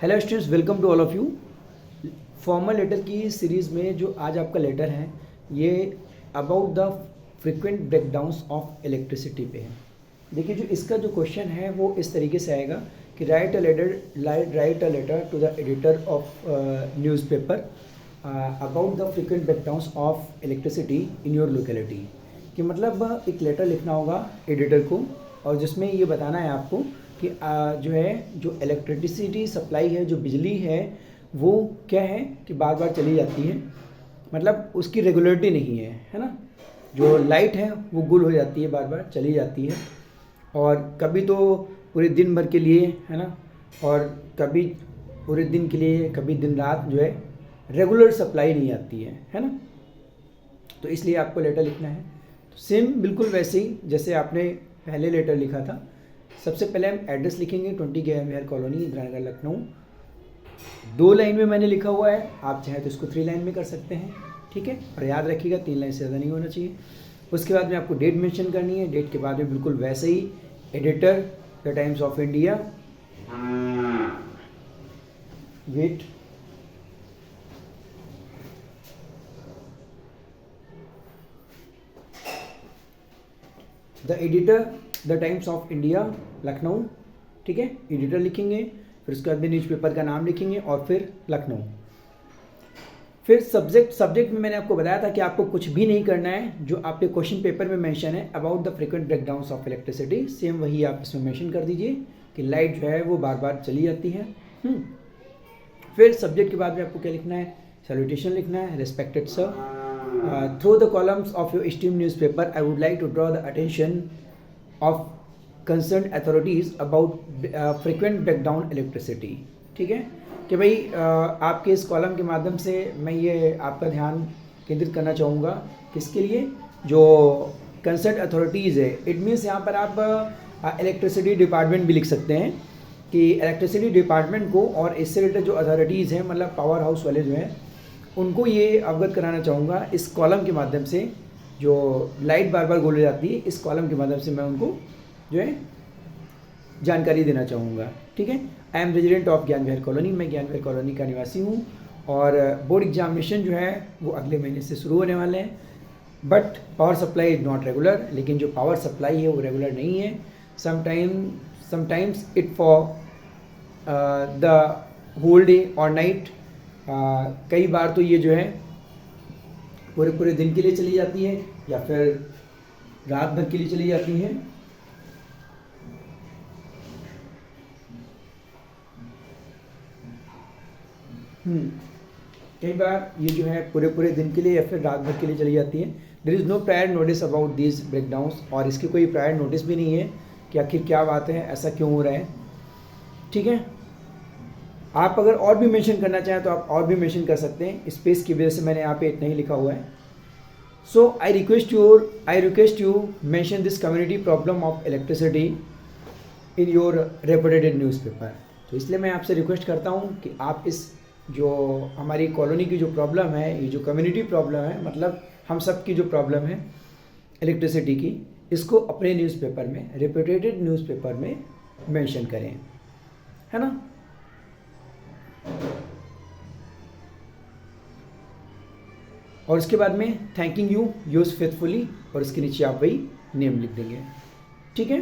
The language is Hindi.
Hello students, welcome to all of you. Formal letter की सीरीज़ में जो आज आपका लेटर है ये about the frequent breakdowns of electricity पे है। देखिए, जो इसका जो क्वेश्चन है वो इस तरीके से आएगा कि write a letter to the editor of newspaper about the frequent breakdowns of electricity in your locality. कि मतलब एक लेटर लिखना होगा एडिटर को और जिसमें ये बताना है आपको कि जो इलेक्ट्रिसिटी सप्लाई है, जो बिजली है वो क्या है कि बार बार चली जाती है, मतलब उसकी रेगुलरिटी नहीं है ना। जो लाइट है वो गुल हो जाती है, बार बार चली जाती है, और कभी तो पूरे दिन भर के लिए है ना, और कभी पूरे दिन के लिए, कभी दिन रात जो है रेगुलर सप्लाई नहीं आती है ना। तो इसलिए आपको लेटर लिखना है। तो सेम बिल्कुल वैसे ही जैसे आपने पहले लेटर लिखा था। सबसे पहले हम एड्रेस लिखेंगे 20 ज्ञान विहार कॉलोनी, इंदिरा नगर, लखनऊ। 2 लाइन में मैंने लिखा हुआ है, आप चाहें तो इसको 3 लाइन में कर सकते हैं, ठीक है। और याद रखिएगा 3 लाइन से ज़्यादा नहीं होना चाहिए। उसके बाद में आपको डेट मेंशन करनी है। डेट के बाद में बिल्कुल वैसे ही editor the Times of India, wait, the editor the Times of India, Lucknow, ठीक है। एडिटर लिखेंगे, फिर उसके बाद में न्यूज़पेपर का नाम लिखेंगे और फिर लखनऊ। फिर सब्जेक्ट में मैंने आपको बताया था कि आपको कुछ भी नहीं करना है। जो आपके क्वेश्चन पेपर में मेंशन है about the frequent breakdowns of electricity, same वही आप इसमें मेंशन कर दीजिए कि लाइट जो है वो बार बार चली जाती है। फिर सब्जेक्ट के बाद में आपको क्या लिखना है, सैल्यूटेशन लिखना है, respected sir, through the columns of your esteemed newspaper, I would like to draw the attention of concerned authorities about frequent breakdown electricity। ठीक है कि भाई आपके इस कॉलम के माध्यम से मैं ये आपका ध्यान केंद्रित करना चाहूँगा किसके लिए, जो कंसर्न अथॉरिटीज़ है। इट मीन्स यहाँ पर आप इलेक्ट्रिसिटी डिपार्टमेंट भी लिख सकते हैं कि इलेक्ट्रिसिटी डिपार्टमेंट को और इससे रिलेटेड जो अथॉरिटीज़ हैं, मतलब पावर हाउस वाले जो हैं, उनको ये अवगत कराना चाहूँगा इस कॉलम के माध्यम से। जो लाइट बार बार गुल जाती है, इस कॉलम के माध्यम से मैं उनको जो है जानकारी देना चाहूँगा, ठीक है। आई एम रेजिडेंट ऑफ ज्ञान विहार कॉलोनी, मैं ज्ञान विहार कॉलोनी का निवासी हूँ और बोर्ड एग्जामिनेशन जो है वो अगले महीने से शुरू होने वाले हैं। But power supply is not regular, लेकिन जो पावर सप्लाई है वो रेगुलर नहीं है। Sometimes it for the whole day और नाइट। कई बार तो ये जो है पूरे दिन के लिए चली जाती है या फिर रात भर के लिए चली जाती है। कई बार ये जो है पूरे दिन के लिए या फिर रात भर के लिए चली जाती है। There is no prior notice about these breakdowns, और इसकी कोई प्रायर नोटिस भी नहीं है कि आखिर क्या बात है, ऐसा क्यों हो रहा है, ठीक है। आप अगर और भी मेंशन करना चाहें तो आप और भी मेंशन कर सकते हैं, स्पेस की वजह से मैंने यहाँ पे इतना ही लिखा हुआ है। So I request you mention this community problem of electricity in your reputed newspaper. तो इसलिए मैं आपसे रिक्वेस्ट करता हूँ कि आप इस जो हमारी कॉलोनी की जो प्रॉब्लम है, ये जो कम्युनिटी प्रॉब्लम है, मतलब हम सब की जो प्रॉब्लम है इलेक्ट्रिसिटी की, इसको अपने न्यूज़पेपर में, रेपुटेड न्यूज़पेपर में मेंशन करें, है ना। और इसके बाद में थैंकिंग यू, योर्स फेथफुली, और इसके नीचे आप वही नेम लिख देंगे, ठीक है।